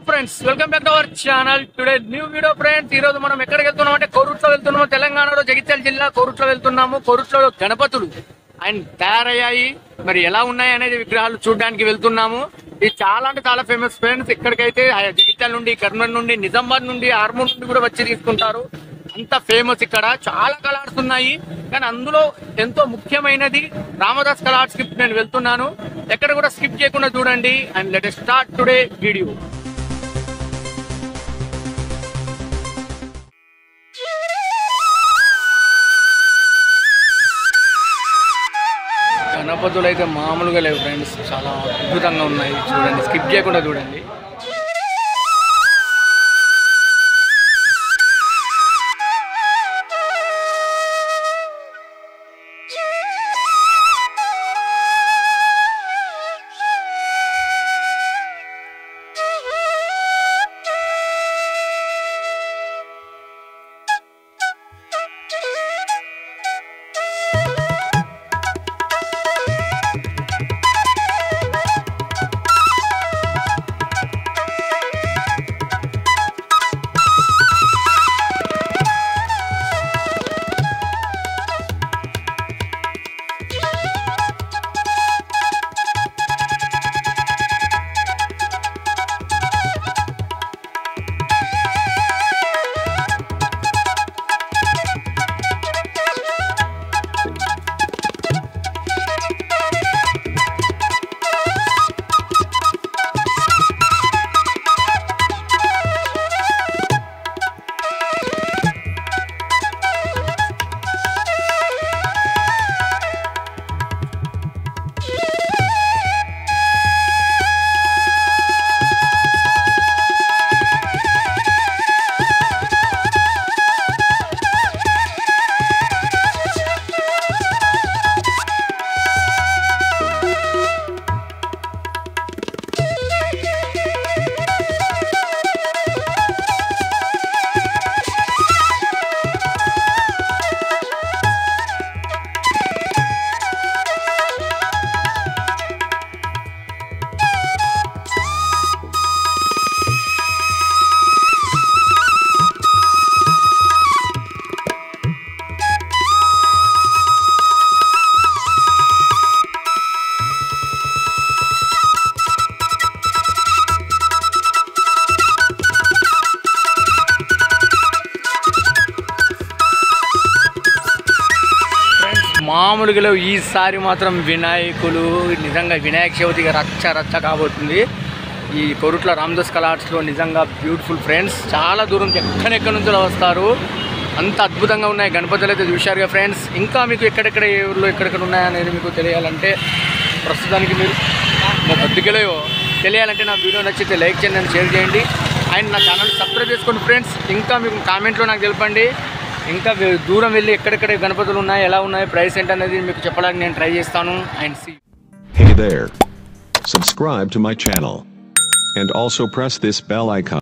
Friends, welcome back to our channel. Today new video friends. ఈ రోజు మనం ఎక్కడికి వెళ్తున్నాం అంటే కోరుట్లో వెళ్తున్నాము. తెలంగాణలో జగిత్యాల జిల్లా కోరుట్లో వెళ్తున్నాము. కోరుట్లో గణపతులు అండ్ తయారయ్యాయి. మరి ఎలా ఉన్నాయి అనేది విగ్రహాలు చూడడానికి వెళ్తున్నాము. ఇది చాలా అంటే చాలా ఫేమస్ ఫ్రెండ్స్. ఇక్కడికైతే జగిత్యాల నుండి, కర్నూలు నుండి, నిజామాబాద్ నుండి, ఆర్మూర్ నుండి కూడా వచ్చి తీసుకుంటారు. అంత ఫేమస్. ఇక్కడ చాలా కలర్స్ ఉన్నాయి, కానీ అందులో ఎంతో ముఖ్యమైనది రామదాస్ కలర్స్ కి నేను వెళ్తున్నాను. ఎక్కడ కూడా స్కిప్ చేయకుండా చూడండి. And let us start today video. గణపతులు అయితే మామూలుగా లేవు ఫ్రెండ్స్, చాలా అద్భుతంగా ఉన్నాయి. చూడండి, స్కిప్ చేయకుండా చూడండి. మామూలుగా ఈసారి మాత్రం వినాయకులు నిజంగా వినాయక చవితిగా రచ్చ కాబోతుంది. ఈ కోరుట్ల రామదాస్ కలర్స్లో నిజంగా బ్యూటిఫుల్ ఫ్రెండ్స్. చాలా దూరం ఎక్కడెక్కడి నుంచో వస్తారు. అంత అద్భుతంగా ఉన్నాయి గణపతులు అయితే చూశారుగా ఫ్రెండ్స్. ఇంకా మీకు ఎక్కడెక్కడ ఏ ఊళ్ళో ఎక్కడెక్కడ ఉన్నాయనేది మీకు తెలియాలంటే, ప్రస్తుతానికి మీరు మా బొద్దుకెళ్ళో తెలియాలంటే నా వీడియో నచ్చితే లైక్ చేయండి, షేర్ చేయండి, అండ్ నా ఛానల్ సబ్స్క్రైబ్ చేసుకోండి ఫ్రెండ్స్. ఇంకా మీకు కామెంట్లో నాకు తెలపండి. ఇంకా దూరం వెళ్ళి ఎక్కడెక్కడ గణపతులు ఉన్నాయి, ఎలా ఉన్నాయి, ప్రైస్ ఏంటనేది మీకు చెప్పడానికి నేను ట్రై చేస్తాను. And see. Hey there. Subscribe to my channel and also press this bell icon.